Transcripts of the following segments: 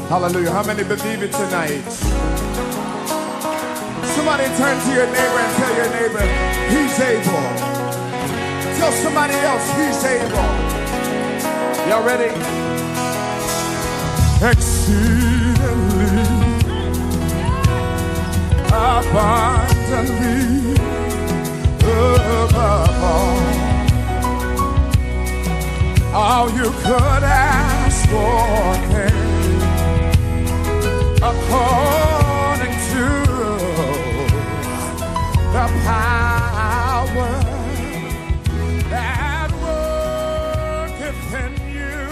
Hallelujah. How many believe it tonight? Somebody turn to your neighbor and tell your neighbor, he's able. Tell somebody else, he's able. Y'all ready? Exceedingly, abundantly, above all you could ask for, according to the power that worketh in you.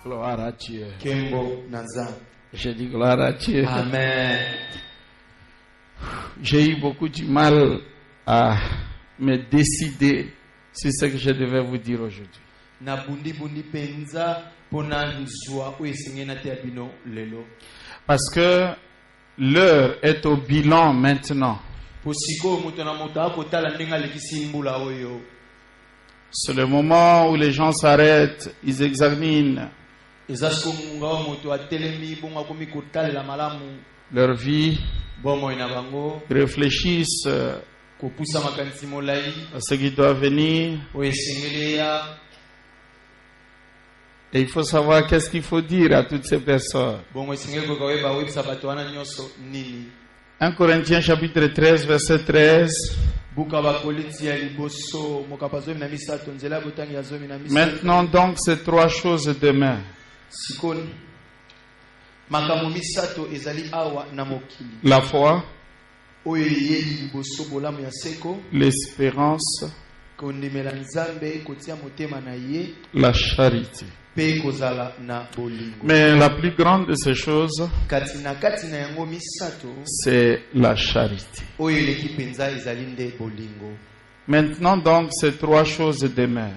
Gloire à Dieu. Kembo Naza. Je dis gloire à Dieu. Amen. J'ai eu beaucoup de mal à me décider sur ce que je devais vous dire aujourd'hui. Na bundi penza pona nzwa oesengena te abino lelo. Parce que l'heure est au bilan maintenant. Posiko moto na moto akotala ndenga lekisimbula oyo. C'est le moment où les gens s'arrêtent, ils examinent leur vie, réfléchissent à ce qui doit venir. Et il faut savoir qu'est-ce qu'il faut dire à toutes ces personnes. 1 Corinthiens chapitre 13, verset 13. Maintenant donc ces trois choses demain. La foi, l'espérance, la charité. Mais la plus grande de ces choses, c'est la charité. Maintenant donc ces trois choses demain.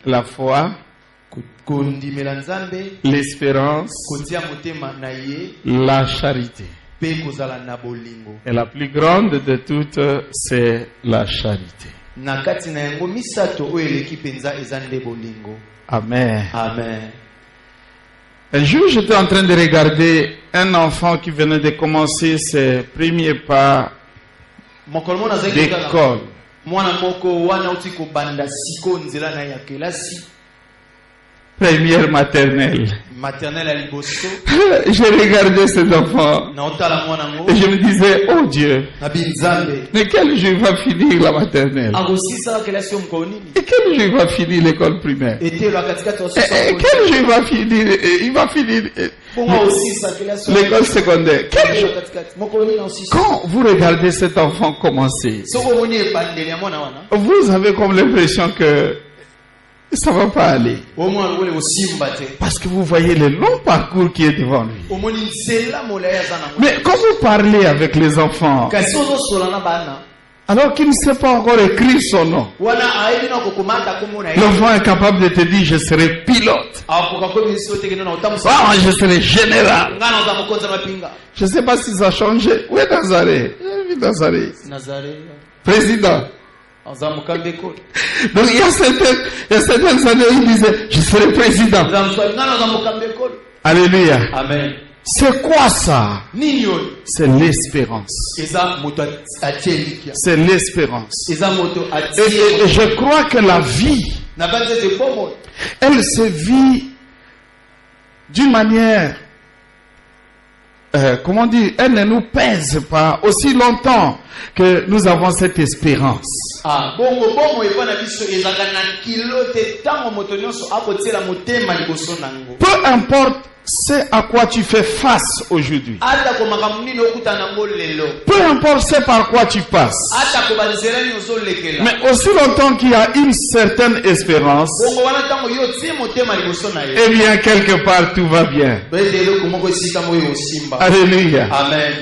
La foi, l'espérance, la charité. Et la plus grande de toutes, c'est la charité. Amen. Amen. Un jour, j'étais en train de regarder un enfant qui venait de commencer ses premiers pas d'école. Première maternelle. J'ai regardé cet enfant et je me disais, oh Dieu, mais quel jour il va finir la maternelle? Et quel jour il va finir l'école primaire? Et quel jour il va finir l'école secondaire? Quel jour? Quand vous regardez cet enfant commencer, vous avez comme l'impression que ça ne va pas aller. Parce que vous voyez le long parcours qui est devant lui. Mais quand vous parlez avec les enfants, alors qu'il ne sait pas encore écrire son nom, l'enfant est capable de te dire, je serai pilote. Je serai général. Je ne sais pas si ça a changé. Où est Nazaré? J'ai vu Nazaré. Président. Donc il y a certaines années, il disait, je serai président. Alléluia. Amen. C'est quoi ça? C'est l'espérance. C'est l'espérance. Et je crois que la vie, elle se vit d'une manière, comment dire, elle ne nous pèse pas aussi longtemps que nous avons cette espérance. Peu importe ce à quoi tu fais face aujourd'hui, peu importe ce par quoi tu passes, mais aussi longtemps qu'il y a une certaine espérance, eh bien quelque part tout va bien. Alléluia. Amen.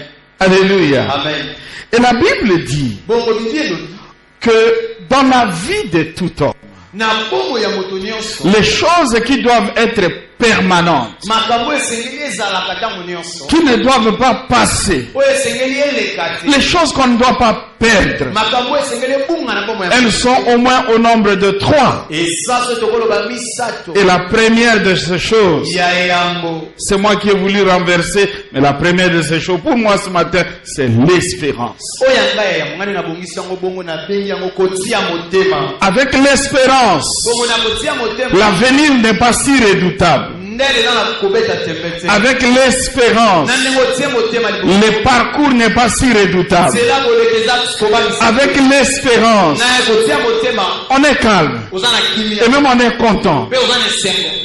Alléluia. Amen. Et la Bible dit que dans la vie de tout homme, les choses qui doivent être permanentes, qui ne doivent pas passer, les choses qu'on ne doit pas perdre. Elles sont au moins au nombre de 3. Et la première de ces choses, c'est moi qui ai voulu renverser, mais la première de ces choses, pour moi ce matin, c'est l'espérance. Avec l'espérance, l'avenir n'est pas si redoutable. Avec l'espérance, le parcours n'est pas si redoutable. Avec l'espérance, on est calme et même on est content.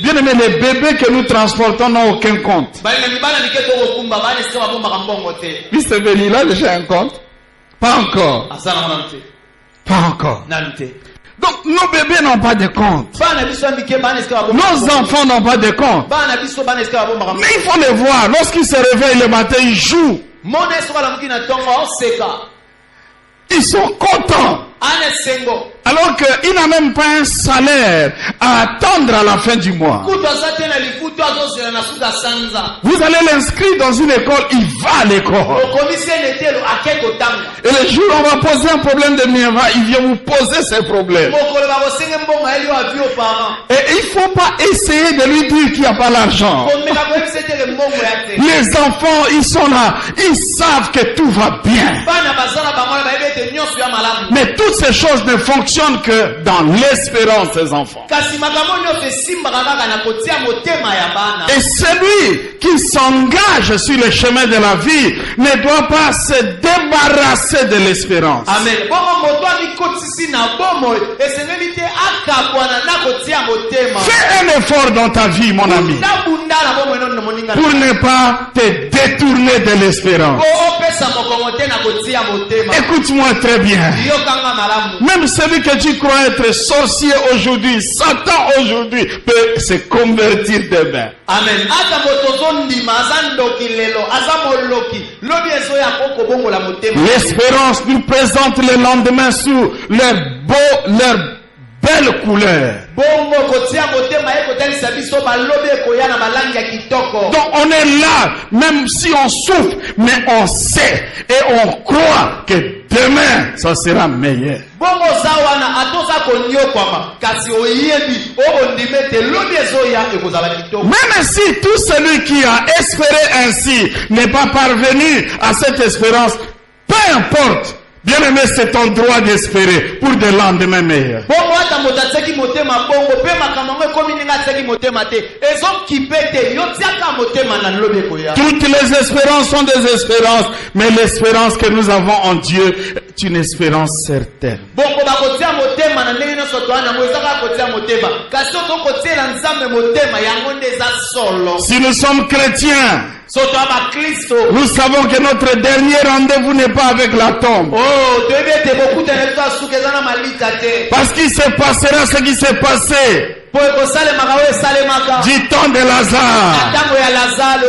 Bien aimé, les bébés que nous transportons n'ont aucun compte. Mr. Belly, il a déjà un compte? Pas encore. Pas encore. Donc nos bébés n'ont pas de compte. Nos enfants n'ont pas de compte. Mais il faut les voir. Lorsqu'ils se réveillent le matin, ils jouent. Ils sont contents. Alors qu'il n'a même pas un salaire à attendre à la fin du mois. Vous allez l'inscrire dans une école, il va à l'école. Et le jour où on va poser un problème de minerva, il vient vous poser ses problèmes. Et il ne faut pas essayer de lui dire qu'il n'y a pas l'argent. Les enfants, ils sont là, ils savent que tout va bien. Mais toutes ces choses ne fonctionnent que dans l'espérance des enfants. Et celui qui s'engage sur le chemin de la vie ne doit pas se débarrasser de l'espérance. Amen. Fais un effort dans ta vie, mon ami, pour ne pas te détourner de l'espérance. Écoute-moi très bien. Même celui que tu crois être sorcier aujourd'hui, Satan aujourd'hui, peut se convertir demain. Amen. L'espérance nous présente le lendemain sous leur belle couleur. Donc on est là, même si on souffre, mais on sait et on croit que demain ça sera meilleur. Même si tout celui qui a espéré ainsi n'est pas parvenu à cette espérance, peu importe. Bien aimé, c'est ton droit d'espérer pour des lendemains meilleurs. Toutes les espérances sont des espérances, mais l'espérance que nous avons en Dieu est une espérance certaine. Si nous sommes chrétiens, nous savons que notre dernier rendez-vous n'est pas avec la tombe. Parce qu'il se passera ce qui s'est passé du temps de Lazare.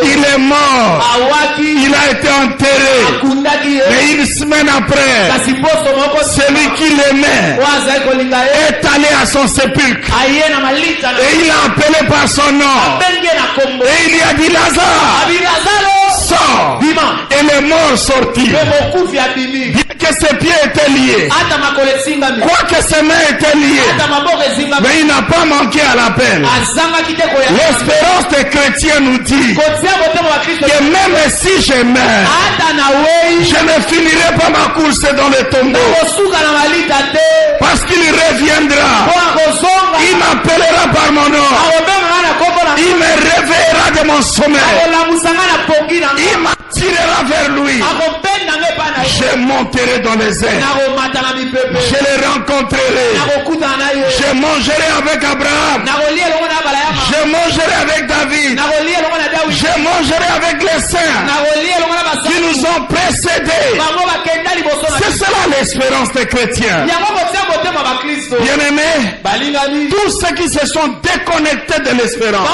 Il est mort. Il a été enterré. Mais une semaine après, celui qui l'aimait est allé à son sépulcre. Et il a appelé par son nom. Et il lui a dit, Lazare, sors. Et le mort sortit. Bien que ses pieds étaient liés, quoique ses mains étaient liées, mais il n'a pas manqué à l'appel. L'espérance des chrétiens nous dit que même si je meurs, je ne finirai pas ma course dans le tombeau, parce qu'il reviendra. Il m'appellera par mon nom. Il me réveillera de mon sommeil. Il m'attirera vers lui. Je monterai dans les airs. Je le rencontrerai. Je mangerai avec Abraham. Je mangerai avec David. Je mangerai avec les saints qui nous ont précédés. C'est cela l'espérance des chrétiens. Bien-aimés, tous ceux qui se sont déconnectés de l'espérance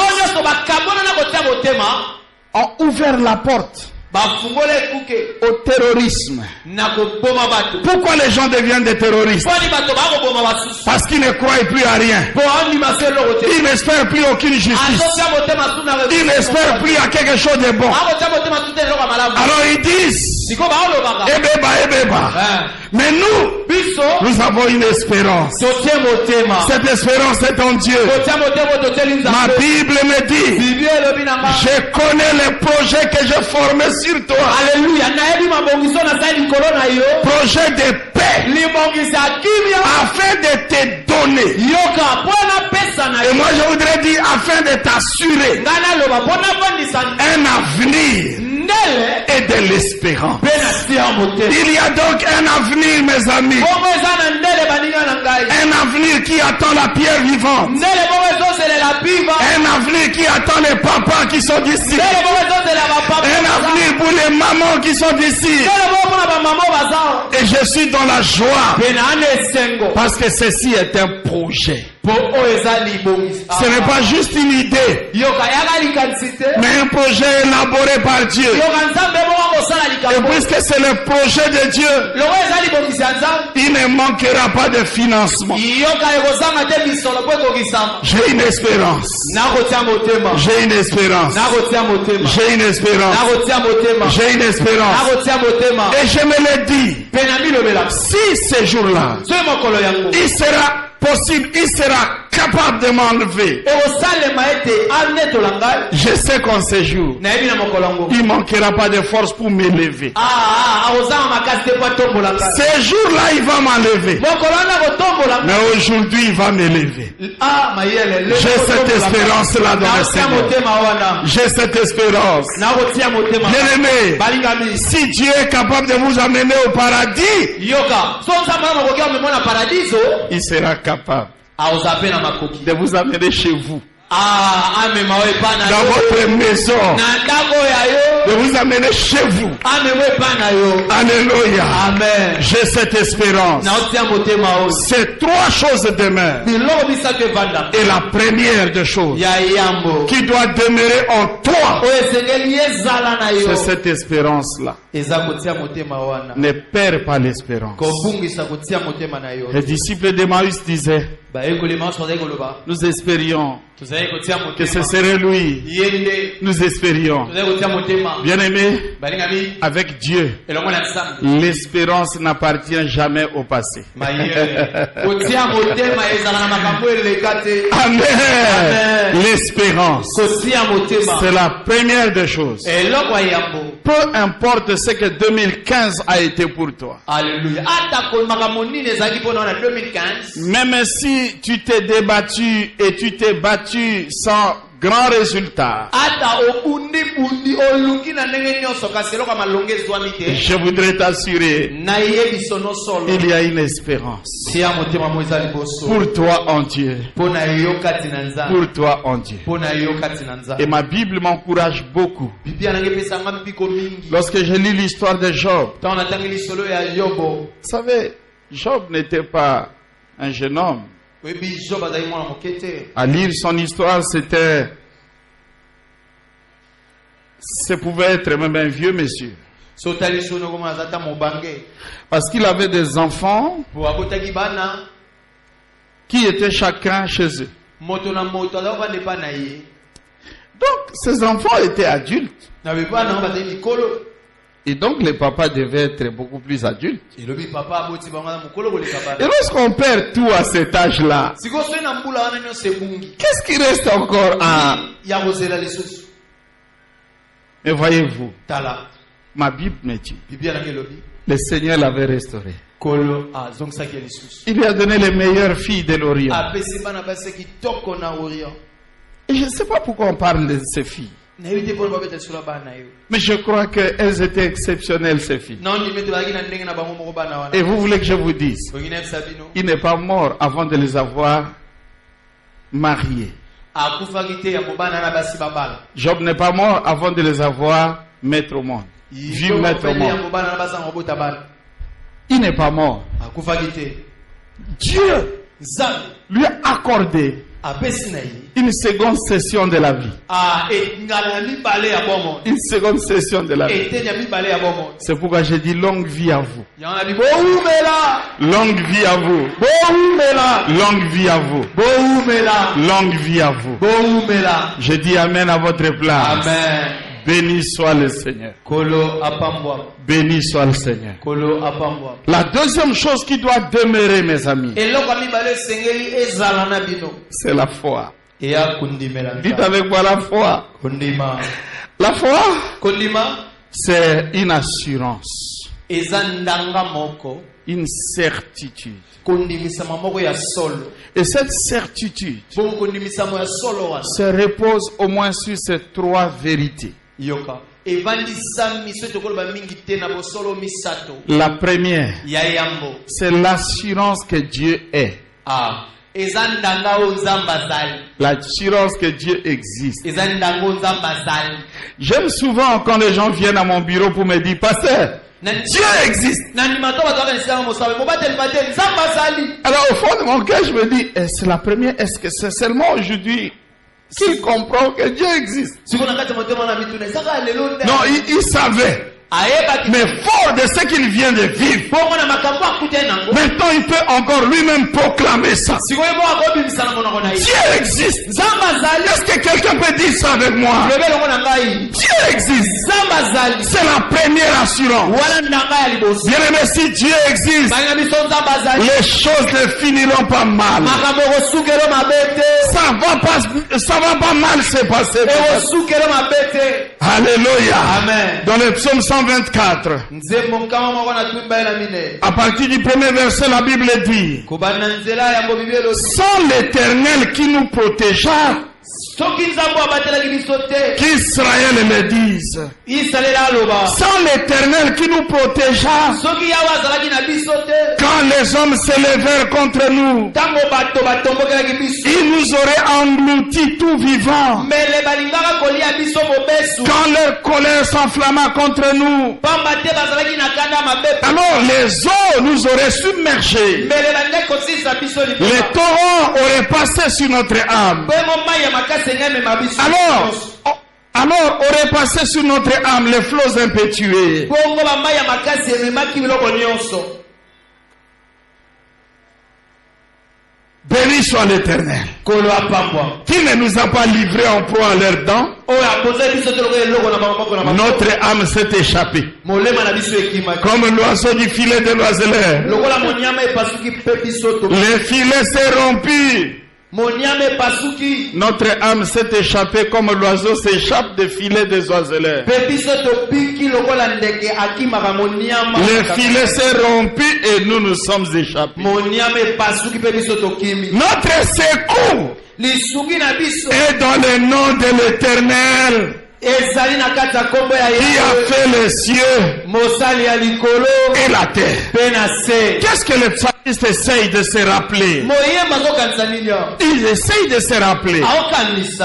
ont ouvert la porte au terrorisme. Pourquoi les gens deviennent des terroristes? Parce qu'ils ne croient plus à rien. Ils n'espèrent plus aucune justice. Ils n'espèrent plus à quelque chose de bon. Alors ils disent, Ebeba. Mais nous avons une espérance. Cette espérance est en Dieu. Ma Bible me dit, je connais les projets que j'ai formés sur toi. Alléluia. Projet de paix. Afin de te donner. Et moi je voudrais dire afin de t'assurer un avenir et de l'espérance. Il y a donc un avenir, mes amis. Un avenir qui attend la pierre vivante. Un avenir qui attend les papas qui sont d'ici. Un avenir pour les mamans qui sont d'ici. Et je suis dans la joie. Parce que ceci est un projet. Ce n'est pas juste une idée, mais un projet élaboré par Dieu. Et puisque c'est le projet de Dieu, il ne manquera pas de financement. J'ai une espérance. J'ai une espérance. J'ai une espérance. J'ai une espérance. Et je me l'ai dit, si ce jour-là, il sera possible, il sera capable de m'enlever. Je sais qu'en ce jour, il ne manquera pas de force pour m'élever. Ce jour-là, il va m'enlever. Mais aujourd'hui, il va m'élever. J'ai cette espérance-là dans le Seigneur. J'ai cette espérance. Bien-aimé, si Dieu est capable de vous amener au paradis, il sera capable de vous amener chez vous. Dans votre maison, de vous amener chez vous. Alléluia. Amen. J'ai cette espérance. C'est trois choses demain. Et la première des choses qui doit demeurer en toi, c'est cette espérance-là. Ne perds pas l'espérance. Les disciples d'Emmaüs disaient, nous espérions que ce serait lui. Nous espérions. Bien-aimé, avec Dieu, l'espérance n'appartient jamais au passé. Amen. L'espérance, c'est la première des choses. Peu importe ce que 2015 a été pour toi. Alléluia. Même si tu t'es débattu et tu t'es battu sans grand résultat, je voudrais t'assurer, il y a une espérance pour toi en Dieu. Pour toi en Dieu. Et ma Bible m'encourage beaucoup. Lorsque je lis l'histoire de Job, vous savez, Job n'était pas un jeune homme. À lire son histoire, ça pouvait être même un vieux monsieur. Parce qu'il avait des enfants qui étaient chacun chez eux. Donc, ces enfants étaient adultes. Et donc, les papas devaient être beaucoup plus adultes. Et lorsqu'on perd tout à cet âge-là, qu'est-ce qui reste encore à... Mais voyez-vous, ma Bible me dit, le Seigneur l'avait restauré. Il lui a donné les meilleures filles de l'Orient. Et je ne sais pas pourquoi on parle de ces filles. Mais je crois qu'elles étaient exceptionnelles, ces filles. Et vous voulez que je vous dise, il n'est pas mort avant de les avoir mariées. Job n'est pas mort avant de les avoir mettre au monde. Vu mettre au monde. Il n'est pas mort. Dieu lui a accordé une seconde session de la vie. Une seconde session de la vie. C'est pourquoi j'ai dit longue vie à vous. Longue vie à vous. Longue vie à vous. Longue vie à vous. Je dis amen à votre place. Amen. Béni soit le Seigneur. Béni soit le Seigneur. La deuxième chose qui doit demeurer, mes amis, c'est la foi. Dites avec moi la foi. La foi, c'est une assurance, une certitude. Et cette certitude se repose au moins sur ces trois vérités. La première, c'est l'assurance que Dieu est. L'assurance que Dieu existe. J'aime souvent quand les gens viennent à mon bureau pour me dire, pasteur, Dieu existe. Alors au fond de mon cœur, je me dis, c'est la première, est-ce que c'est seulement aujourd'hui qu'il comprend que Dieu existe? Non, il savait. Mais fort de ce qu'il vient de vivre, maintenant il peut encore lui-même proclamer ça. Dieu existe. Est-ce que quelqu'un peut dire ça avec moi? Dieu existe. C'est la première assurance. Bien aimé, si Dieu existe, les choses ne finiront pas mal. Ça va pas mal se passer. Alléluia. Amen. Dans le psaume 124, à partir du premier verset, la Bible dit, sans l'Éternel qui nous protégea, qu'Israël le dise. Sans l'Éternel qui nous protégea, quand les hommes s'élevèrent contre nous, ils nous auraient engloutis tout vivants. Quand leur colère s'enflamma contre nous, alors les eaux nous auraient submergés. Les torrents auraient passé sur notre âme. Alors aurait passé sur notre âme les flots impétueux. Béni soit l'Éternel, qui ne nous a pas livrés en proie à leurs dents. Notre âme s'est échappée comme l'oiseau du filet de l'oiseleur. Les filets s'est rompu. Notre âme s'est échappée comme l'oiseau s'échappe des filets des oiseleurs. Les filets s'est rompu et nous nous sommes échappés. Notre secours est dans le nom de l'Éternel, qui a fait les cieux et la terre. Qu'est-ce que le psalmiste essaye de se rappeler? Il essaye de se rappeler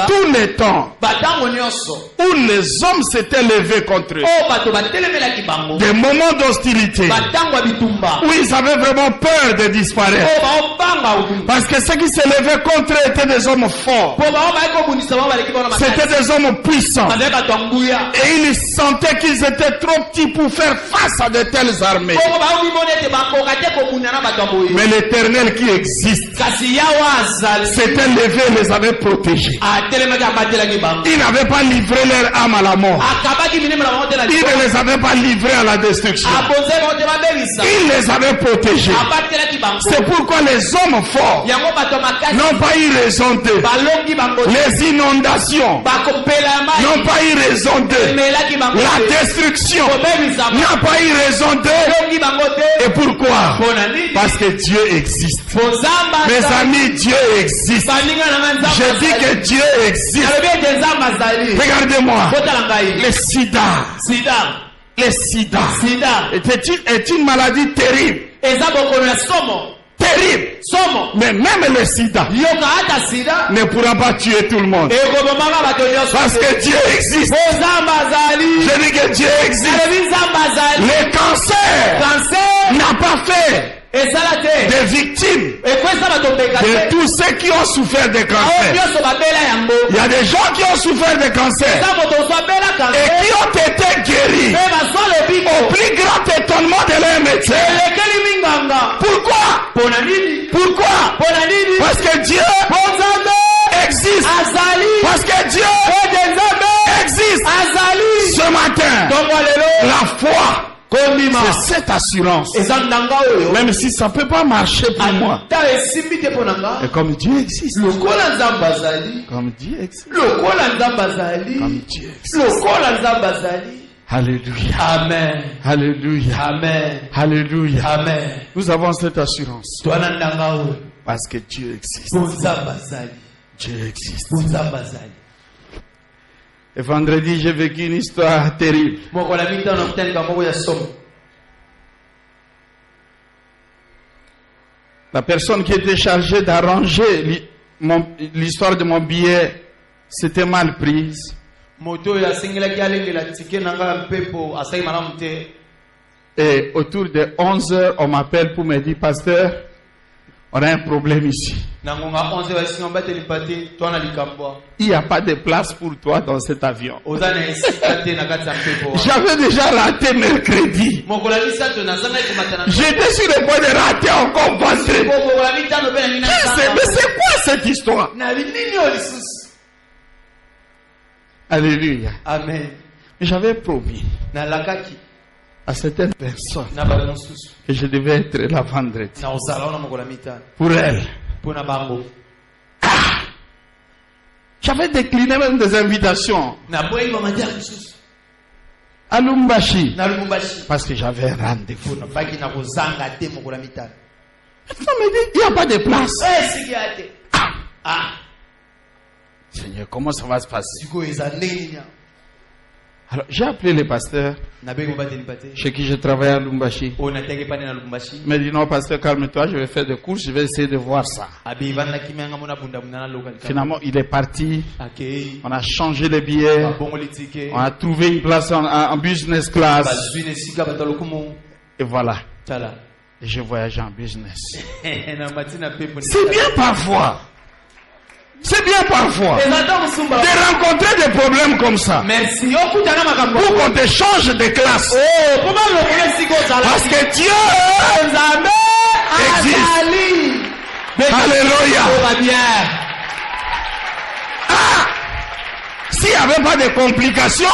tous les temps où les hommes s'étaient levés contre eux, des moments d'hostilité où ils avaient vraiment peur de disparaître, parce que ceux qui se levaient contre eux étaient des hommes forts, c'était des hommes puissants, et ils sentaient qu'ils étaient trop petits pour faire face à de telles armées. Mais l'Éternel qui existe s'était levé et les avait protégés. Il n'avait pas livré leur âme à la mort. Il ne les avait pas livrés à la destruction. Il les avait protégés. C'est pourquoi les hommes forts n'ont pas eu raison d'eux. Les inondations n'ont pas eu raison d'eux. La destruction n'a pas eu raison d'eux. Et pourquoi? Parce que Dieu existe. Mes amis, Dieu existe. Je dis que Dieu existe. Regardez-moi. Le sida. Le sida est une maladie terrible. Terrible. Mais même le sida ne pourra pas tuer tout le monde. Parce que Dieu existe. Je dis que Dieu existe. Le cancer n'a pas fait des victimes, de tous ceux qui ont souffert de cancer. Il y a des gens qui ont souffert de cancer et qui ont été guéris au plus grand étonnement de leur médecin. Pourquoi? Pourquoi? Parce que Dieu existe. Parce que Dieu existe. Ce matin, la foi, c'est cette assurance. Même si ça ne peut pas marcher pour moi. Et comme Dieu existe. Comme Dieu existe. Comme Dieu existe. Alléluia. Amen. Alléluia. Amen. Alléluia. Amen. Nous avons cette assurance. Parce que Dieu existe. Dieu existe. Et vendredi, j'ai vécu une histoire terrible. La personne qui était chargée d'arranger l'histoire de mon billet s'était mal prise. Et autour de 11 heures, on m'appelle pour me dire, pasteur, on a un problème ici. Il n'y a pas de place pour toi dans cet avion. J'avais déjà raté mercredi. J'étais sur le point de rater encore vendredi. Mais c'est quoi cette histoire? Alléluia. Amen. J'avais promis à certaines personnes que je devais être là vendredi. Pour elles. J'avais décliné même des invitations à Lumbashi parce que j'avais un rendez-vous. Maintenant, on me dit, il n'y a pas de place. Seigneur, comment ça va se passer? Alors, j'ai appelé le pasteur chez qui je travaille à Lumbashi. Il m'a dit, non, pasteur, calme-toi, je vais faire des courses, je vais essayer de voir ça. Finalement, il est parti. On a changé les billets. On a trouvé une place en business class. Et voilà. Et je voyage en business. C'est bien parfois. C'est bien parfois de rencontrer des problèmes comme ça. Pour qu'on te change de classe. Parce que Dieu existe. Alléluia. S'il n'y avait pas de complications,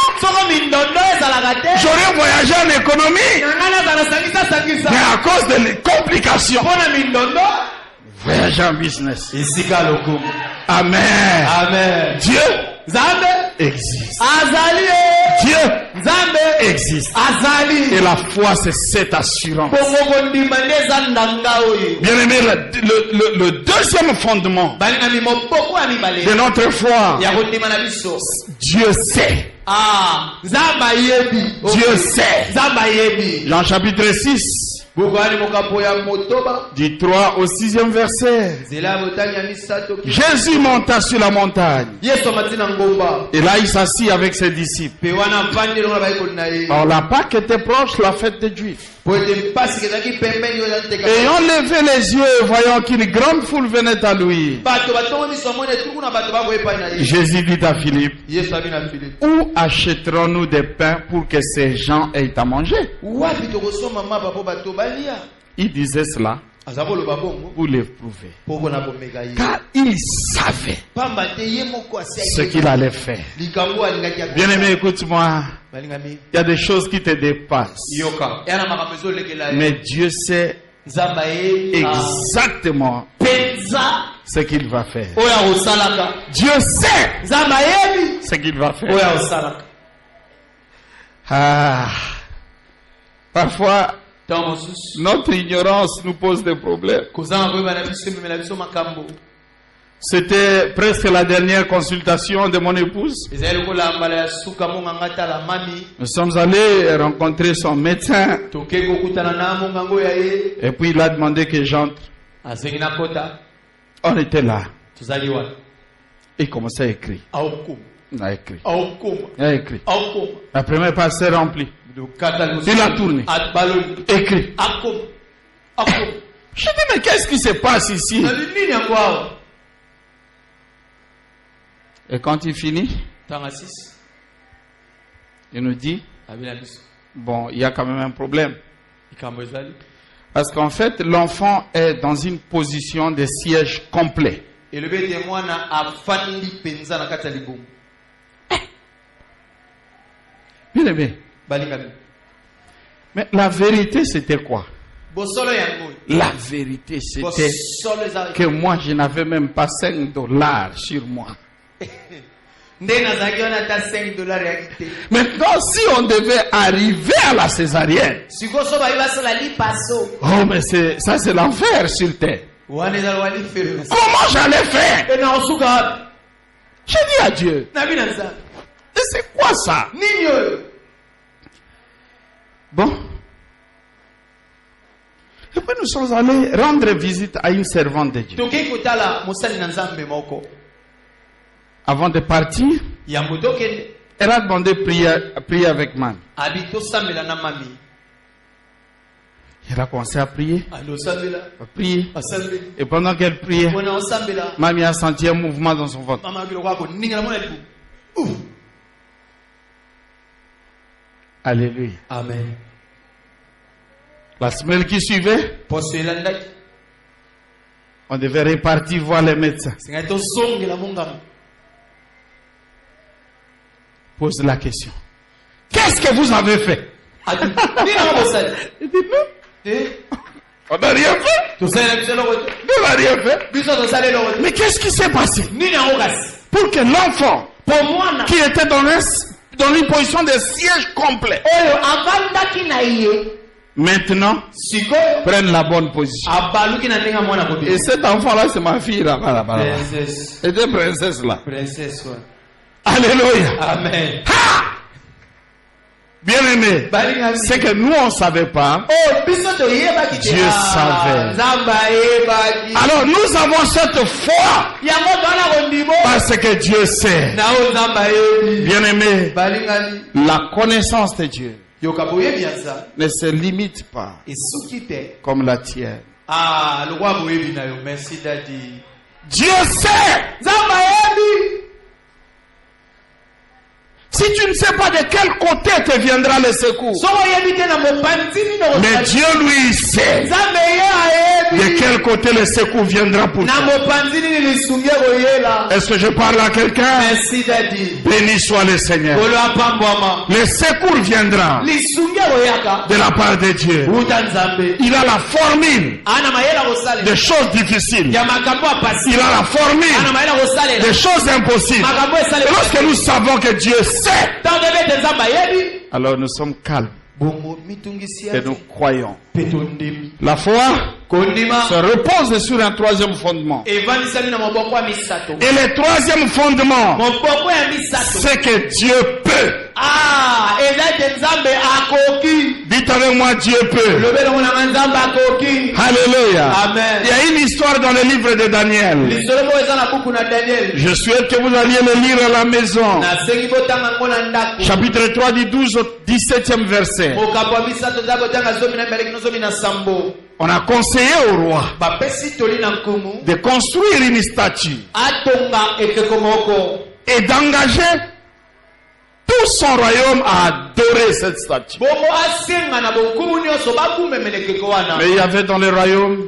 j'aurais voyagé en économie. Mais à cause des complications, voyager en business. Amen. Amen. Dieu existe. Dieu existe. Et la foi, c'est cette assurance. Bien aimé, le deuxième fondement de notre foi, Dieu sait. Dieu sait. Jean chapitre 6. Du 3 au 6e verset. Jésus monta sur la montagne. Et là il s'assit avec ses disciples. Or la Pâque était proche, la fête des Juifs. Ayant levé les yeux, voyant qu'une grande foule venait à lui, Jésus dit à Philippe, où achèterons-nous des pains pour que ces gens aient à manger? Il disait cela pour l'éprouver, car il savait ce qu'il allait faire. Bien aimé, écoute-moi, il y a des choses qui te dépassent, mais Dieu sait exactement ce qu'il va faire. Dieu sait ce qu'il va faire. Parfois notre ignorance nous pose des problèmes. C'était presque la dernière consultation de mon épouse. Nous sommes allés rencontrer son médecin. Et puis il a demandé que j'entre. On était là. Il commençait à écrire. Il a écrit. La première page s'est remplie. Il a tourné. Écrit. Je dis, mais qu'est-ce qui se passe ici? Et quand il finit, il nous dit, bon, il y a quand même un problème. Parce qu'en fait, l'enfant est dans une position de siège complet. Bien aimé. Mais la vérité, c'était quoi? La vérité, c'était que moi, je n'avais même pas $5 sur moi. Maintenant, si on devait arriver à la césarienne, oh, mais ça, c'est l'enfer sur terre. Comment j'allais faire? J'ai dit à Dieu, et c'est quoi ça? Bon. Et puis nous sommes allés rendre visite à une servante de Dieu. Avant de partir, elle a demandé de prier avec Mamie. Elle a commencé à prier. Et pendant qu'elle priait, Mamie a senti un mouvement dans son ventre. Alléluia. Amen. La semaine qui suivait, on devait repartir voir les médecins. Pose la question. Qu'est-ce que vous avez fait? Il dit non. On n'a rien fait. On n'a rien fait. Mais qu'est-ce qui s'est passé? Pour que l'enfant qui était dans une position de siège complet maintenant prenne la bonne position. Et cet enfant-là, c'est ma fille là-bas. Et des princesses là. Alléluia. Amen. Ha! Bien aimé, c'est que nous on ne savait pas. Dieu savait. Alors nous avons cette foi parce que Dieu sait. Bien aimé, la connaissance de Dieu ne se limite pas comme la tienne. Dieu sait. Si tu ne sais pas de quel côté te viendra le secours, mais Dieu lui sait de quel côté le secours viendra pour toi. Est-ce que je parle à quelqu'un? Béni soit le Seigneur. Le secours viendra de la part de Dieu. Il a la formule des choses difficiles. Il a la formule des choses impossibles. Et lorsque nous savons que Dieu sait, alors nous sommes calmes et nous croyons. La foi se repose sur un troisième fondement. Et le troisième fondement, c'est que Dieu peut. Dites avec moi, Dieu peut. Alléluia. Amen. Il y a une histoire dans le livre de Daniel. Je souhaite que vous alliez le lire à la maison. Chapitre 3 du 12 au 17e verset. On a conseillé au roi de construire une statue et d'engager tout son royaume à adorer cette statue. Mais il y avait dans le royaume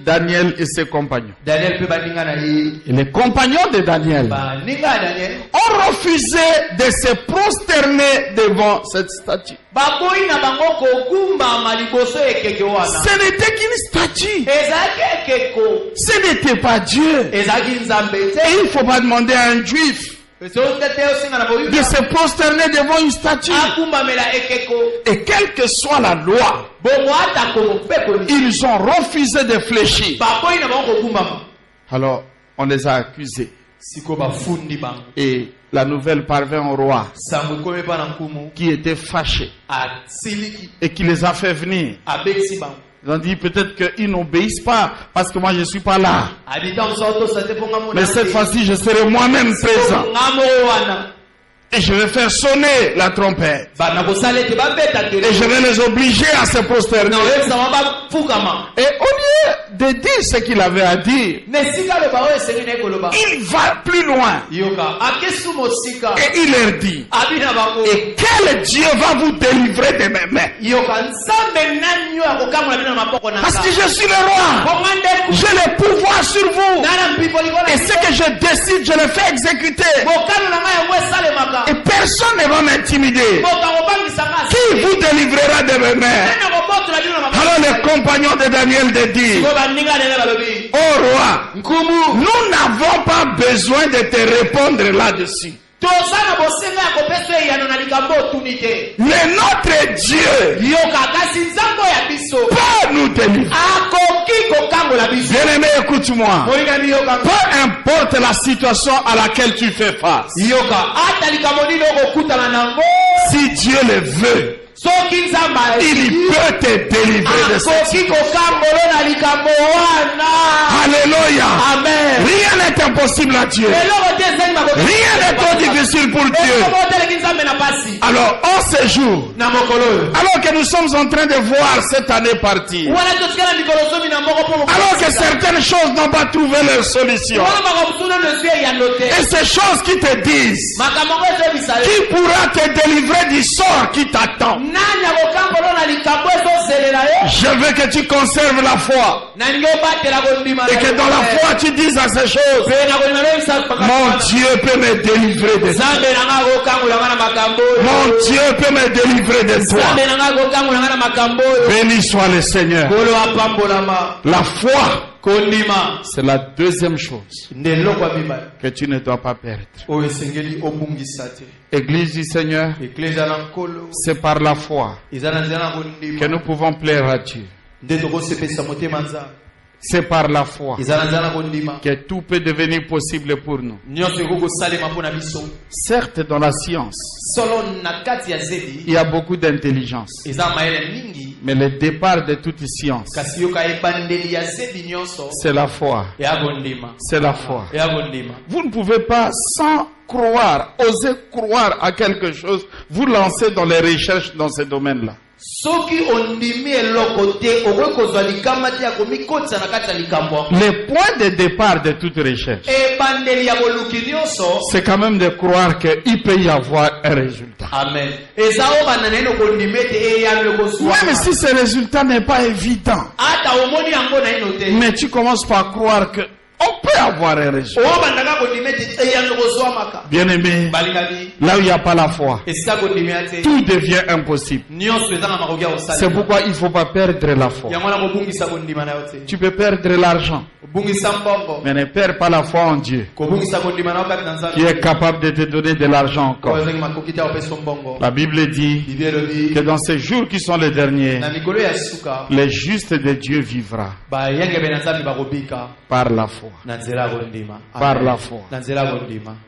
Daniel et ses compagnons. Et les compagnons de Daniel ont refusé de se prosterner devant cette statue. Ce n'était qu'une statue. Ce n'était pas Dieu. Et il ne faut pas demander à un juif de se prosterner devant une statue. Et quelle que soit la loi, ils ont refusé de fléchir. Alors, on les a accusés. Et la nouvelle parvint au roi, qui était fâché et qui les a fait venir. Ils ont dit peut-être qu'ils n'obéissent pas parce que moi je ne suis pas là. Mais cette fois-ci je serai moi-même présent. Et je vais faire sonner la trompette. Et je vais les obliger à se prosterner. Et au lieu de dire ce qu'il avait à dire, il va plus loin. Et il leur dit, et quel Dieu va vous délivrer de mes mains? Parce que je suis le roi. J'ai le pouvoir sur vous. Et ce que je décide, je le fais exécuter. Et personne ne va m'intimider. Qui vous délivrera de mes mains? Alors les compagnons de Daniel de dire, oh roi, nous n'avons pas besoin de te répondre là-dessus. Mais notre Dieu peut nous délivrer. Bien-aimé, écoute-moi. Peu importe la situation à laquelle tu fais face, si Dieu le veut, il peut te délivrer de cette situation. Alléluia. Amen. Rien n'est impossible à Dieu. Rien n'est trop difficile pour Dieu. Alors, en ce jour, alors que nous sommes en train de voir cette année partir, alors que certaines choses n'ont pas trouvé leur solution, et ces choses qui te disent, qui pourra te délivrer du sort qui t'attend? Je veux que tu conserves la foi et que dans la foi tu dises à ces choses, mon Dieu peut me délivrer de toi. Mon Dieu peut me délivrer de toi. Béni soit le Seigneur. La foi, c'est la deuxième chose que tu ne dois pas perdre. Église du Seigneur, c'est par la foi que nous pouvons plaire à Dieu. C'est par la foi que tout peut devenir possible pour nous. Certes, dans la science, il y a beaucoup d'intelligence. Mais le départ de toute science, c'est la foi. C'est la foi. Vous ne pouvez pas, sans croire, oser croire à quelque chose, vous lancer dans les recherches dans ce domaine-là. Le point de départ de toute recherche, c'est quand même de croire qu'il peut y avoir un résultat. Amen. Même si ce résultat n'est pas évident, mais tu commences par croire que on peut avoir un résultat. Bien aimé, là où il n'y a pas la foi, tout devient impossible. C'est pourquoi il ne faut pas perdre la foi. Tu peux perdre l'argent, mais ne perds pas la foi en Dieu, qui est capable de te donner de l'argent encore. La Bible dit que dans ces jours qui sont les derniers, les justes de Dieu vivra par la foi. Par la foi.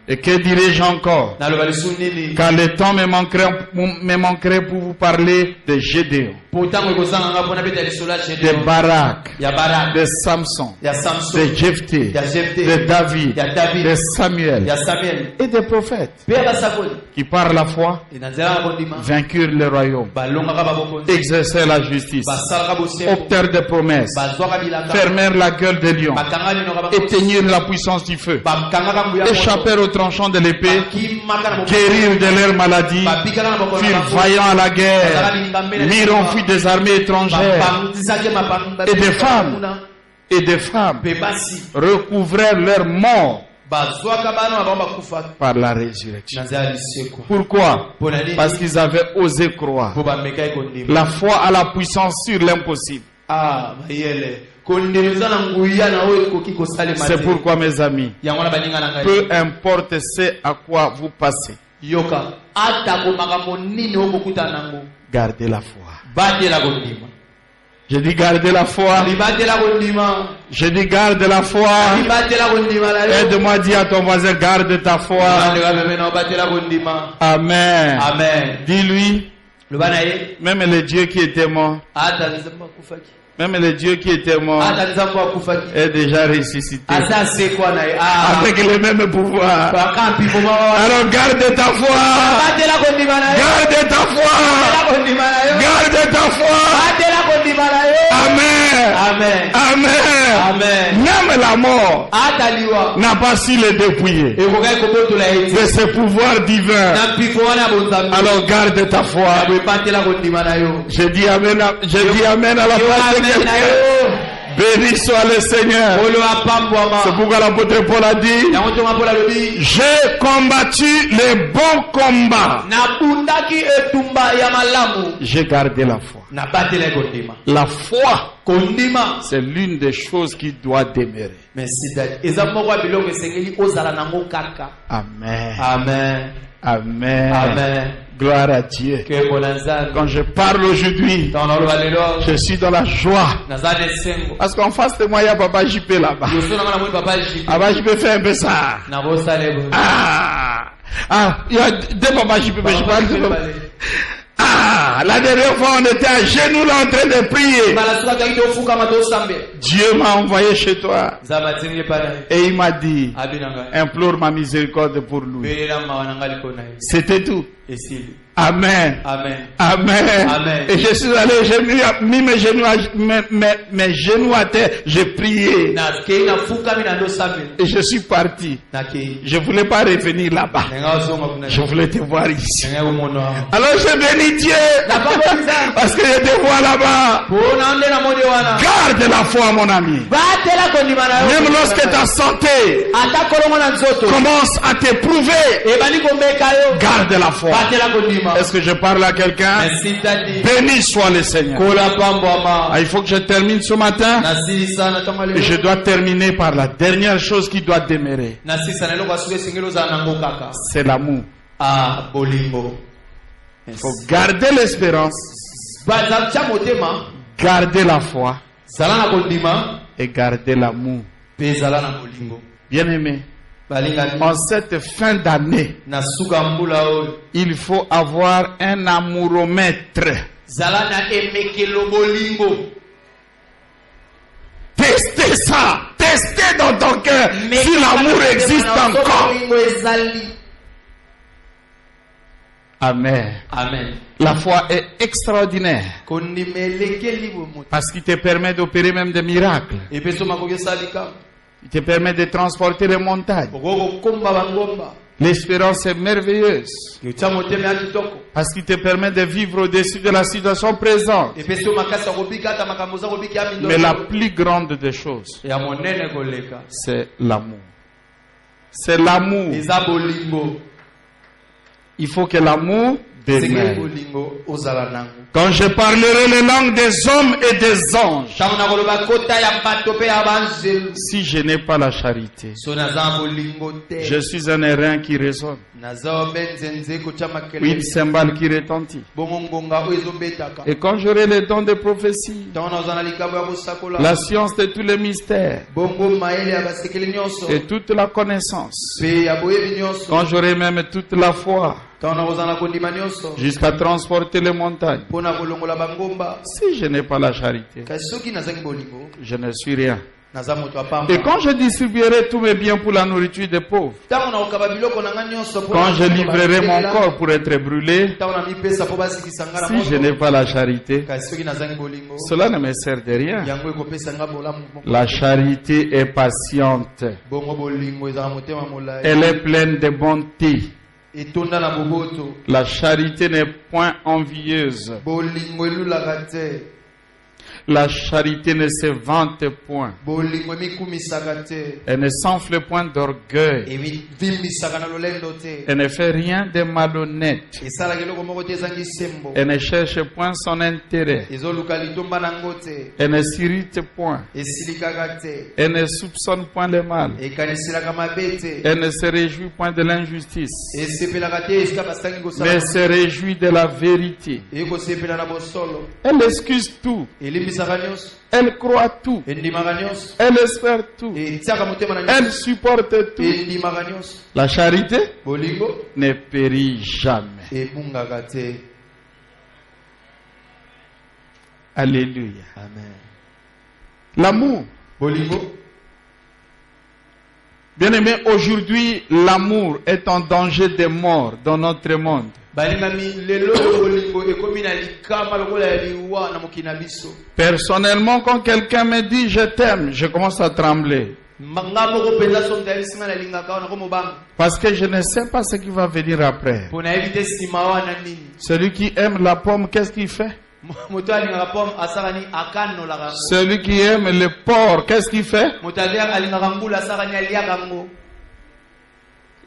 Et que dirais-je encore? Car le temps me manquerait pour vous parler de Gédéon, de Barak, de Samson, de Jephthé, de David, de Samuel et des prophètes qui par la foi vainquirent le royaume, exercèrent la justice, obtinrent des promesses, fermèrent la gueule des lions, éteignirent la puissance du feu, échappèrent aux tranchants de l'épée, guérirent de leur maladie, furent vaillants à la guerre, mirent en fuite des armées étrangères, et des femmes recouvrèrent leur mort par la résurrection. Pourquoi? Parce qu'ils avaient osé croire. La foi a la puissance sur l'impossible. C'est pourquoi, mes amis, peu importe ce à quoi vous passez, gardez la foi. Je dis gardez la foi. Je dis garde la foi. Aide-moi, dis à ton voisin, garde ta foi. Amen. Amen. Dis-lui, même le Dieu qui était mort Même le Dieu qui était mort est déjà ressuscité avec les mêmes pouvoirs. Alors garde ta foi. Garde ta foi. Garde ta foi. Amen. Amen. Amen. Amen. Même la mort n'a pas su le dépouiller de ce pouvoir divin. Alors garde ta foi. Je dis amen à la place de quelqu'un. Béni soit le Seigneur. C'est pourquoi l'apôtre Paul a dit: j'ai combattu les bons combats. J'ai gardé la foi. La foi, c'est l'une des choses qui doit demeurer. Amen. Amen. Amen. Amen. Gloire à Dieu. Quand je parle aujourd'hui, je suis dans la joie. Parce qu'en face de moi, il y a Papa JP là-bas. Papa JP fait un peu ça. Il y a deux Papa JP, mais je parle de la dernière fois, on était à genoux là en train de prier. Dieu m'a envoyé chez toi. Et il m'a dit: implore ma miséricorde pour lui. C'était tout. Amen. Amen. Amen. Amen. Et je suis allé, j'ai mis mes genoux à terre, j'ai prié. Et je suis parti. Je ne voulais pas revenir là-bas. Je voulais te voir ici. Alors je bénis Dieu. Parce que je te vois là-bas. Garde la foi, mon ami. Même lorsque ta santé commence à t'éprouver, garde la foi. Est-ce que je parle à quelqu'un? Béni soit le Seigneur. Il faut que je termine ce matin. Et je dois terminer par la dernière chose qui doit demeurer. C'est l'amour. Il faut garder l'espérance, garder la foi et garder l'amour. Bien-aimé, en cette fin d'année, il faut avoir un amouromètre. Testez ça. Testez dans ton cœur si l'amour existe encore. Amen. Amen. La foi est extraordinaire parce qu'il te permet d'opérer même des miracles. Il te permet de transporter les montagnes. L'espérance est merveilleuse parce qu'il te permet de vivre au-dessus de la situation présente. Mais la plus grande des choses, c'est l'amour. C'est l'amour. Il faut que l'amour demeure. Quand je parlerai les langues des hommes et des anges, si je n'ai pas la charité, je suis un airain qui résonne, une cymbale qui retentit. Et quand j'aurai les dons de prophétie, la science de tous les mystères et toute la connaissance, quand j'aurai même toute la foi jusqu'à transporter les montagnes, si je n'ai pas la charité, je ne suis rien. Et quand je distribuerai tous mes biens pour la nourriture des pauvres, quand je livrerai mon corps pour être brûlé, si je n'ai pas la charité, cela ne me sert de rien. La charité est patiente. Elle est pleine de bonté. La charité n'est point envieuse. La charité ne se vante point. Elle ne s'enfle point d'orgueil. Elle ne fait rien de malhonnête. Elle ne cherche point son intérêt. Elle ne s'irrite point. Elle ne soupçonne point le mal. Elle ne se réjouit point de l'injustice, mais se réjouit de la vérité. Elle excuse tout. Elle croit tout. Elle espère tout. Elle supporte tout. La charité ne périt jamais. Alléluia. Amen. L'amour. Bien-aimé, aujourd'hui, l'amour est en danger de mort dans notre monde. Personnellement, quand quelqu'un me dit je t'aime, je commence à trembler. Parce que je ne sais pas ce qui va venir après. Celui qui aime la pomme, qu'est-ce qu'il fait? Celui qui aime le porc, qu'est-ce qu'il fait?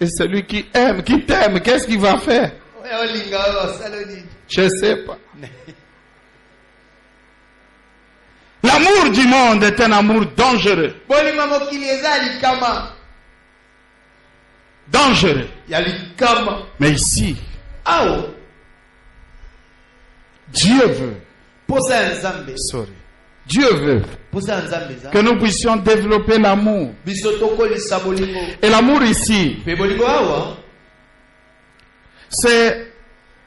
Et celui qui aime, qui t'aime, qu'est-ce qu'il va faire? Je ne sais pas. L'amour du monde est un amour dangereux. Dangereux. Mais ici, Dieu veut. Dieu veut que nous puissions développer l'amour. Et l'amour ici, c'est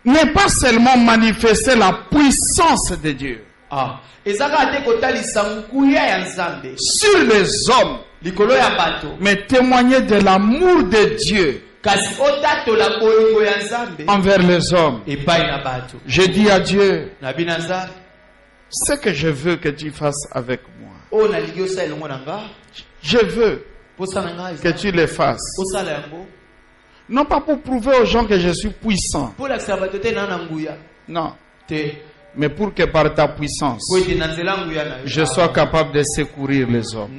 n'est pas seulement manifester la puissance de Dieu sur les hommes, mais témoigner de l'amour de Dieu envers les hommes. Je dis à Dieu, ce que je veux que tu fasses avec moi, je veux que tu le fasses. Non pas pour prouver aux gens que je suis puissant. Non. Mais pour que par ta puissance, je sois capable de secourir les hommes.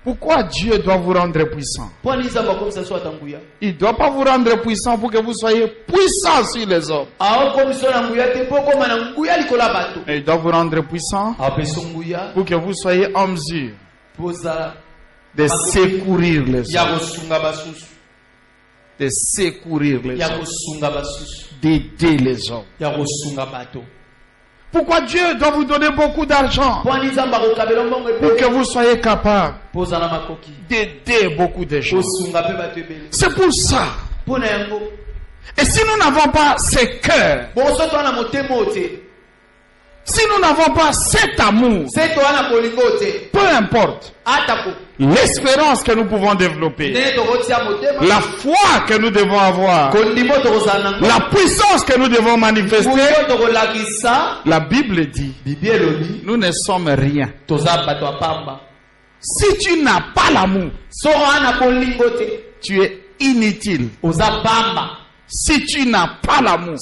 Pourquoi Dieu doit vous rendre puissant? Il ne doit pas vous rendre puissant pour que vous soyez puissant sur les hommes. Et il doit vous rendre puissant pour que vous soyez en mesure de secourir les hommes. De secourir les hommes. D'aider les hommes. Pourquoi Dieu doit vous donner beaucoup d'argent? Pour que vous soyez capable d'aider beaucoup de gens. C'est pour ça. Et si nous n'avons pas ce cœur, si nous n'avons pas cet amour, peu importe l'espérance que nous pouvons développer, la foi que nous devons avoir, la puissance que nous devons manifester, la Bible dit, nous ne sommes rien. Si tu n'as pas l'amour, tu es inutile. Si tu n'as pas l'amour,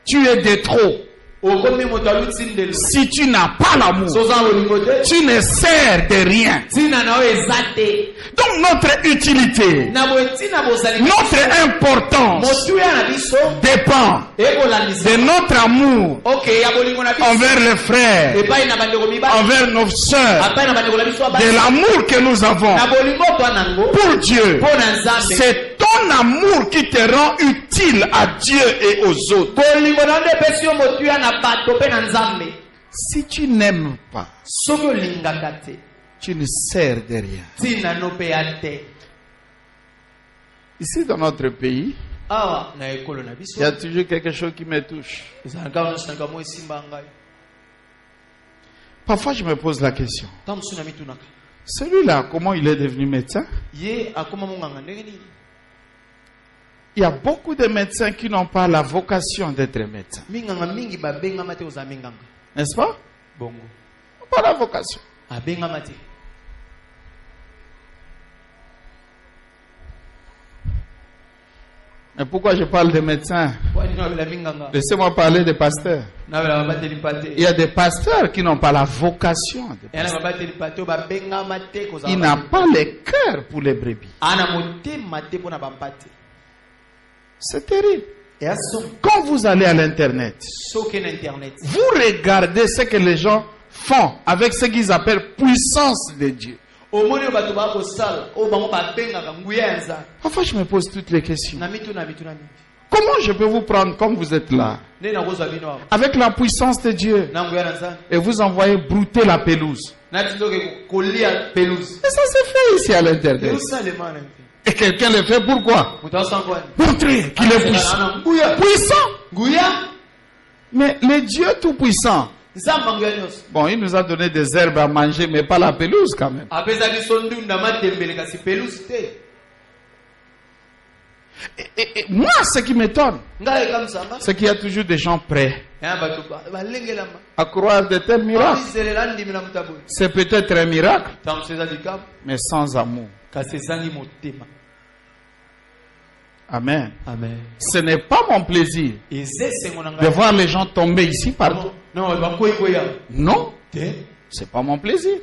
tu es de trop. Si tu n'as pas l'amour, tu ne sers de rien. Donc notre utilité, notre importance dépend de notre amour envers les frères, envers nos sœurs, de l'amour que nous avons pour Dieu. C'est ton amour qui te rend utile à Dieu et aux autres. Si tu n'aimes pas, tu ne sers de rien. Ici dans notre pays, il y a toujours quelque chose qui me touche. Parfois je me pose la question. Celui-là, comment il est devenu médecin? Il y a beaucoup de médecins qui n'ont pas la vocation d'être médecins. N'est-ce pas? Pas la vocation. Mais pourquoi je parle de médecins? Laissez-moi parler des pasteurs. Il y a des pasteurs qui n'ont pas la vocation de pasteur. Ils n'ont pas le cœur pour les brebis. C'est terrible. Quand vous allez à l'internet, vous regardez ce que les gens font avec ce qu'ils appellent puissance de Dieu. Parfois je me pose toutes les questions. Comment je peux vous prendre comme vous êtes là, avec la puissance de Dieu, et vous envoyer brouter la pelouse? Et ça se fait ici à l'internet. Et quelqu'un le fait pourquoi? Montrer qu'il est puissant. Puissant. Mais le Dieu Tout-Puissant, bon, il nous a donné des herbes à manger, mais pas la pelouse quand même. Et moi, ce qui m'étonne, c'est qu'il y a toujours des gens prêts à croire de tels miracles. C'est peut-être un miracle, mais sans amour. Amen. Amen. Ce n'est pas mon plaisir de voir les gens tomber ici partout. Non, c'est pas mon plaisir.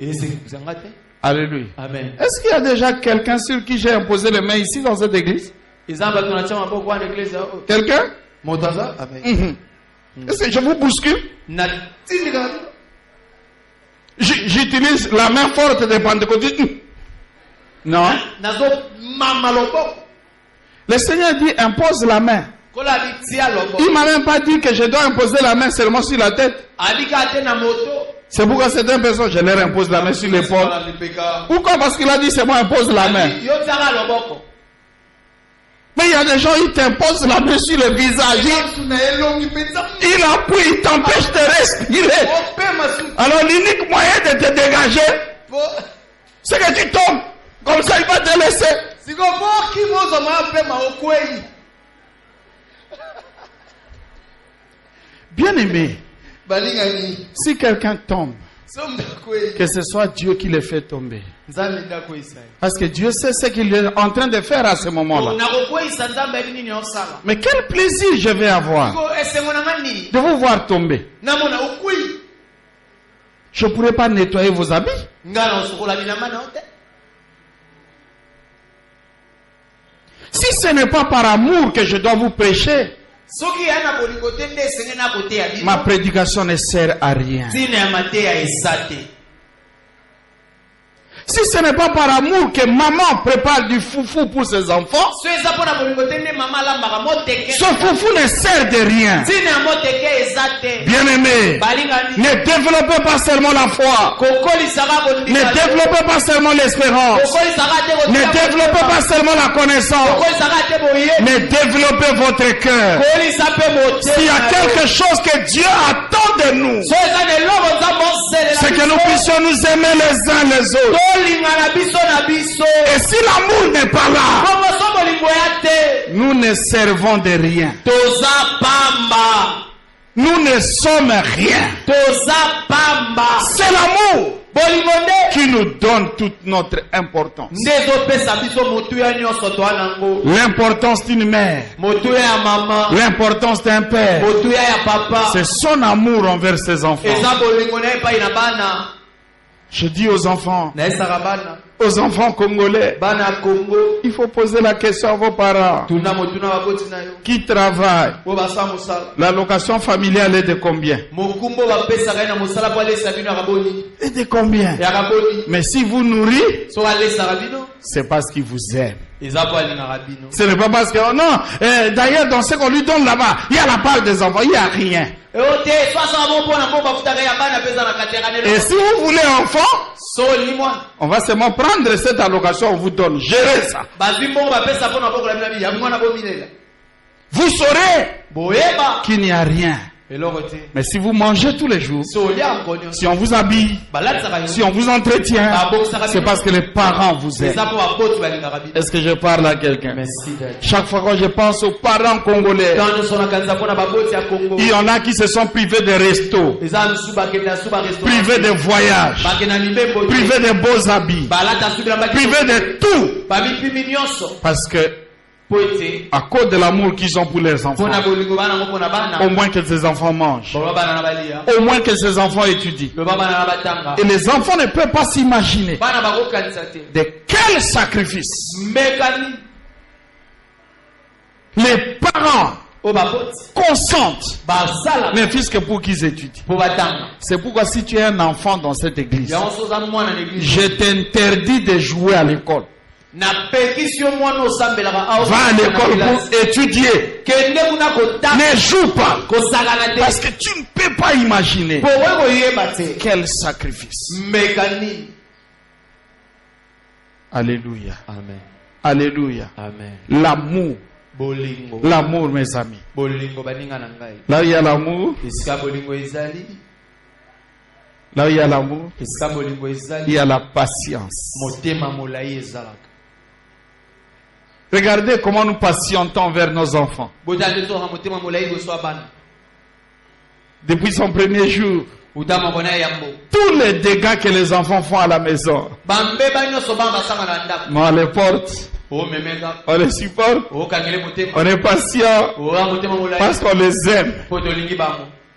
Alléluia. Amen. Est-ce qu'il y a déjà quelqu'un sur qui j'ai imposé les mains ici dans cette église? Quelqu'un? Est-ce que je vous bouscule? J'utilise la main forte des pentecôtistes. Non. Le Seigneur dit impose la main. Il m'a même pas dit que je dois imposer la main seulement sur la tête. C'est pourquoi certaines personnes, je leur impose la main sur l'épaule. Pourquoi? Parce qu'il a dit c'est moi impose la main. Mais il y a des gens, ils t'imposent la main sur le visage. Il appuie, il t'empêche de respirer. Alors l'unique moyen de te dégager, c'est que tu tombes. Comme ça, il va te laisser. Bien aimé, si quelqu'un tombe, que ce soit Dieu qui le fait tomber. Parce que Dieu sait ce qu'il est en train de faire à ce moment-là. Mais quel plaisir je vais avoir de vous voir tomber. Je ne pourrais pas nettoyer vos habits. Si ce n'est pas par amour que je dois vous prêcher, ma prédication ne sert à rien. Si ce n'est pas par amour que maman prépare du foufou pour ses enfants, ce foufou ne sert de rien. Bien-aimé, ne développez pas seulement la foi, ne développez pas seulement l'espérance, ne développez pas seulement la connaissance, mais développez votre cœur. S'il y a quelque chose que Dieu attend de nous, c'est que nous puissions nous aimer les uns les autres. Et si l'amour n'est pas là, nous ne servons de rien. Nous ne sommes rien. C'est l'amour qui nous donne toute notre importance. L'importance d'une mère, l'importance d'un père, c'est son amour envers ses enfants. Je dis aux enfants congolais, il faut poser la question à vos parents qui travaillent. L'allocation familiale est de combien? Et de combien? Mais si vous nourrissez, c'est parce qu'il vous aime. Ce n'est pas parce que non. D'ailleurs, dans ce qu'on lui donne là-bas, il y a la part des enfants, il n'y a rien. Et si vous voulez enfant, on va seulement prendre cette allocation, on vous donne. Gérez ça. Vous saurez qu'il n'y a rien. Mais si vous mangez tous les jours, si on vous habille, si on vous entretient, c'est parce que les parents vous aiment. Est-ce que je parle à quelqu'un? Chaque fois que je pense aux parents congolais, il y en a qui se sont privés de restos, privés de voyages, privés de beaux habits, privés de tout. Parce que à cause de l'amour qu'ils ont pour leurs enfants, au moins que ces enfants mangent, au moins que ces enfants étudient. Et les enfants ne peuvent pas s'imaginer de quel sacrifice les parents consentent, mais fils que pour qu'ils étudient. C'est pourquoi si tu es un enfant dans cette église, je t'interdis de jouer à l'école. Va à l'école pour étudier. Ne joue pas. Parce que tu ne peux pas imaginer quel sacrifice. Alléluia. Amen. Alléluia. Amen. L'amour L'amour, mes amis. Là où il y a l'amour, là où il y a l'amour, il y a la patience. Regardez comment nous patientons vers nos enfants. Depuis son premier jour, tous les dégâts que les enfants font à la maison, on les porte, on les supporte, on est patient parce qu'on les aime.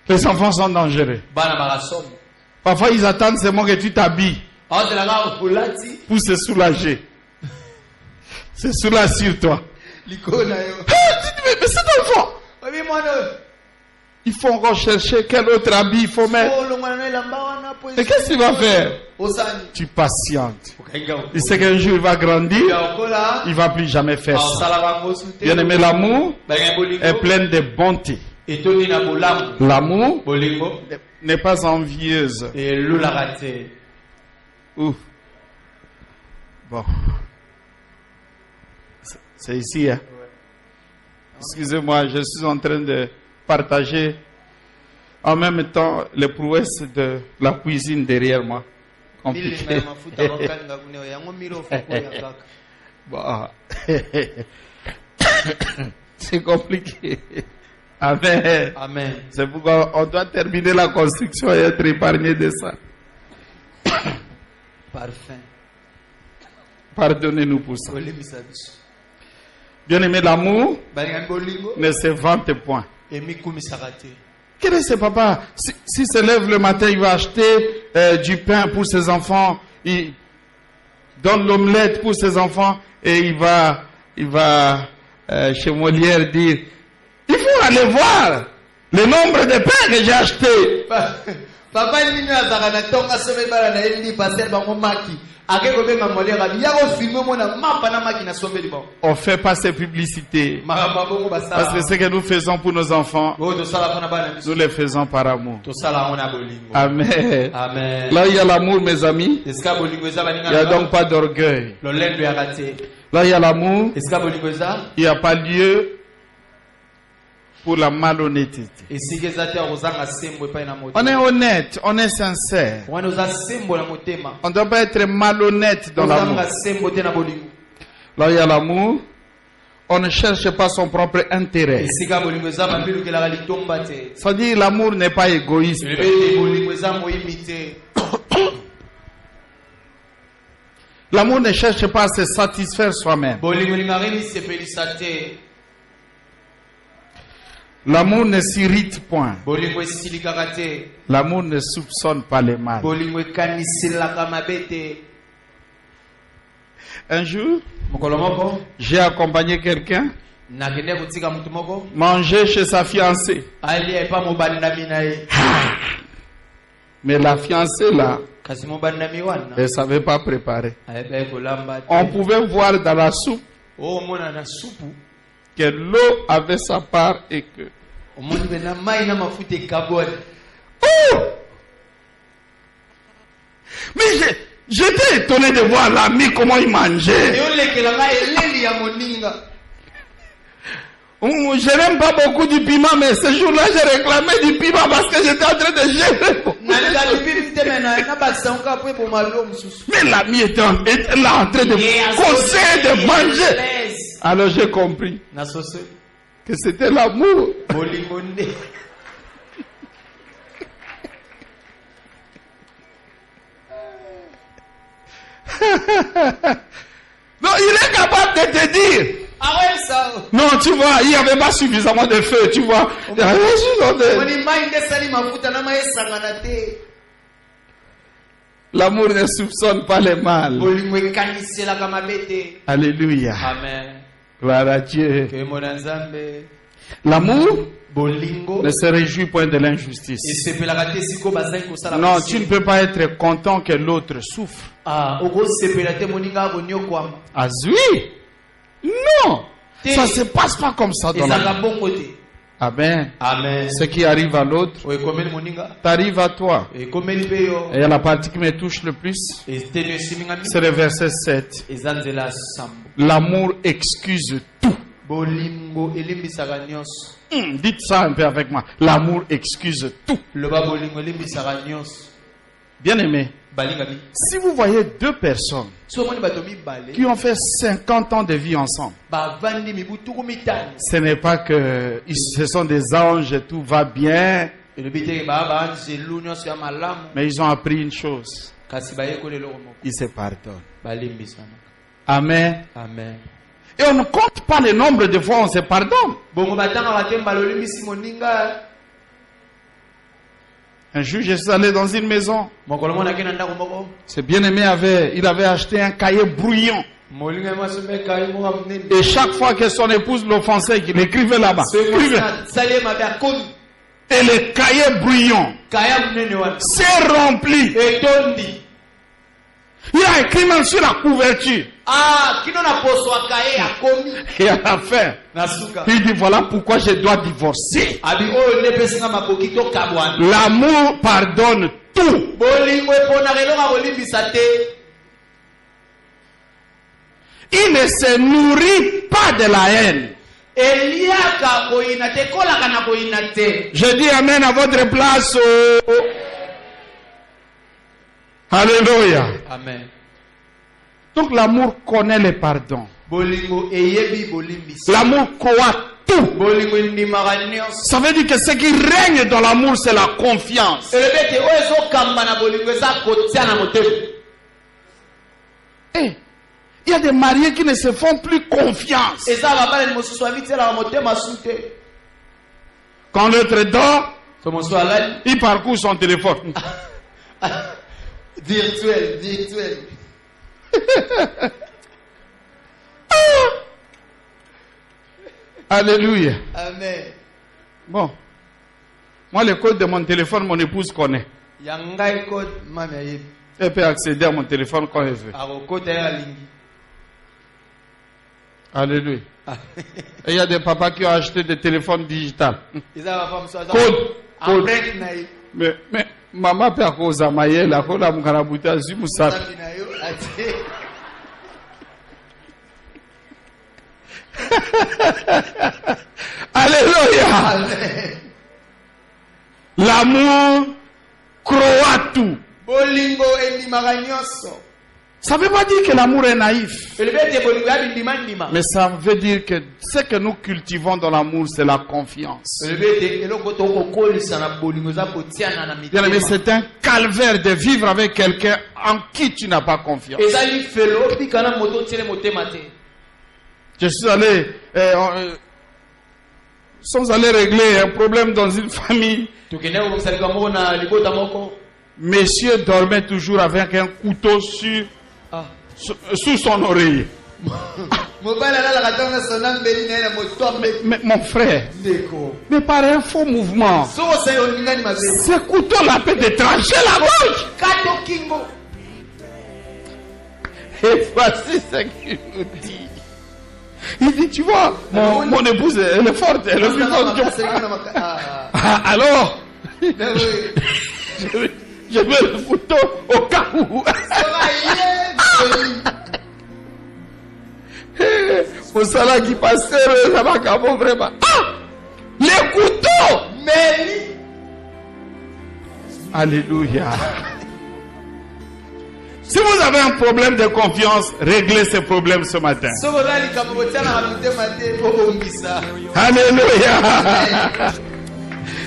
Les enfants sont dangereux. Parfois ils attendent seulement que tu t'habilles pour se soulager. C'est soulage sur toi. Mais cet enfant, il faut encore chercher quel autre habit il faut mettre. Et qu'est-ce qu'il va faire? Tu patientes. Il sait qu'un jour il va grandir, il ne va plus jamais faire ça. Bien aimé, l'amour est plein de bonté. L'amour n'est pas envieuse. Ouf. Bon. C'est ici, hein? Excusez-moi, je suis en train de partager en même temps les prouesses de la cuisine derrière moi. Compliqué. Bon. C'est compliqué. Amen. Amen. C'est pourquoi on doit terminer la construction et être épargné de ça. Parfait. Pardonnez-nous pour ça. Bien aimé, l'amour ne se vante point. Quel est ce papa? S'il se lève le matin, il va acheter du pain pour ses enfants, il donne l'omelette pour ses enfants et il va chez Molière dire, il faut aller voir le nombre de pains que j'ai acheté. Papa, on fait pas ces publicités parce que ce que nous faisons pour nos enfants, nous les faisons par amour. Amen. Amen. Là il y a l'amour, mes amis, il n'y a donc pas d'orgueil. Là il y a l'amour, il n'y a pas lieu pour la malhonnêteté. On est honnête, on est sincère. On ne doit pas être malhonnête dans l'amour. Là il y a l'amour, on ne cherche pas son propre intérêt. Ça dit l'amour n'est pas égoïste. L'amour ne cherche pas à se satisfaire soi-même. L'amour ne s'irrite point. L'amour ne soupçonne pas le mal. Un jour, j'ai accompagné quelqu'un manger chez sa fiancée. Mais la fiancée là, elle ne savait pas préparer. On pouvait voir dans la soupe que l'eau avait sa part et que... Oh! Mais j'étais étonné de voir l'ami comment il mangeait. Je n'aime pas beaucoup du piment, mais ce jour-là, j'ai réclamé du piment parce que j'étais en train de gérer. Mais l'ami était là en train de conseiller de manger. Alors j'ai compris que c'était l'amour. Non, il est capable de te dire. Non, tu vois, il n'y avait pas suffisamment de feu, tu vois. L'amour ne soupçonne pas le mal. Alléluia. Amen. Gloire à Dieu. L'amour ne se réjouit point de l'injustice. Non, tu ne peux pas être content que l'autre souffre. Ah oui. Non. Ça ne se passe pas comme ça dans la vie. Amen. Amen. Ce qui arrive à l'autre t'arrive à toi. Et la partie qui me touche le plus, c'est le verset 7. L'amour excuse tout Dites ça un peu avec moi. L'amour excuse tout. Bien aimé, si vous voyez deux personnes qui ont fait 50 ans de vie ensemble, ce n'est pas que ce sont des anges et tout va bien, mais ils ont appris une chose. Ils se pardonnent. Amen. Amen. Et on ne compte pas le nombre de fois où on se pardonne. Un jour, je suis allé dans une maison. Ce bien-aimé il avait acheté un cahier brouillon. Et chaque fois que son épouse l'offensait, il écrivait là-bas. Et le cahier brouillon s'est rempli. Il a écrit même sur la couverture. Et à la fin, il dit voilà pourquoi je dois divorcer. L'amour pardonne tout. Il ne se nourrit pas de la haine. Je dis amen à votre place. Alléluia. Amen. Donc l'amour connaît le pardon. L'amour croit tout. Ça veut dire que ce qui règne dans l'amour, c'est la confiance. Il y a des mariés qui ne se font plus confiance. Quand l'autre dort, il parcourt son téléphone. Virtuel. Alléluia. Amen. Bon. Moi, le code de mon téléphone, mon épouse connaît. Elle peut accéder à mon téléphone quand elle veut. Alléluia. Et il y a des papas qui ont acheté des téléphones digitales. Code. Mais maman peut cause à mailler la code à Mukarabuta Zimoussa. Alléluia. L'amour croit tout. Ça ne veut pas dire que l'amour est naïf. Mais ça veut dire que ce que nous cultivons dans l'amour, c'est la confiance. Mais c'est un calvaire de vivre avec quelqu'un en qui tu n'as pas confiance. Je suis allé, sans aller régler un problème dans une famille. Monsieur dormait toujours avec un couteau sous son oreiller. Mais mon frère, mais par un faux mouvement, ce couteau-là peut te trancher la gorge. Et voici ce qu'il nous dit. Il dit, tu vois, mon épouse, elle est forte, elle est plus forte que moi. Alors, je mets le couteau au cas où. Au salaire qui passe, ça va vraiment vraiment. Ah! Les couteaux! Mais... Alléluia. Si vous avez un problème de confiance, réglez ce problème ce matin. Alléluia.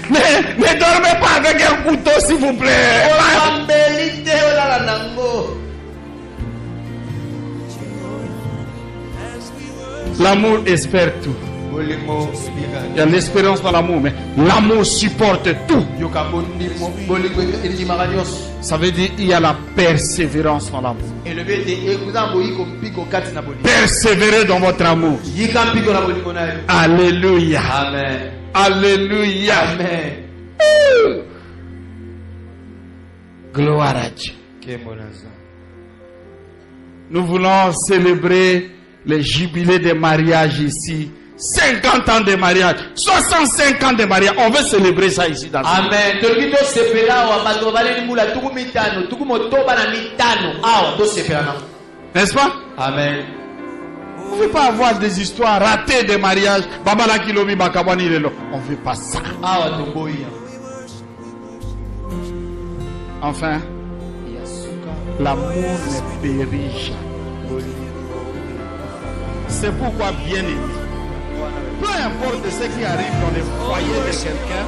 Ne dormez pas avec un couteau, s'il vous plaît. L'amour espère tout. Il y a l'espérance dans l'amour, mais l'amour supporte tout. Ça veut dire qu'il y a la persévérance dans l'amour. Persévérez dans votre amour. Alléluia. Amen. Alléluia. Amen. Gloire à Dieu. Nous voulons célébrer les jubilés de mariage ici. 50 ans de mariage, 65 ans de mariage. On veut célébrer ça ici dans Amen. N'est-ce pas? Amen. On ne veut pas avoir des histoires ratées de mariage. On ne veut pas ça. Enfin, l'amour ne périt jamais. C'est pourquoi, bien aimé, peu importe ce qui arrive dans le foyer de quelqu'un,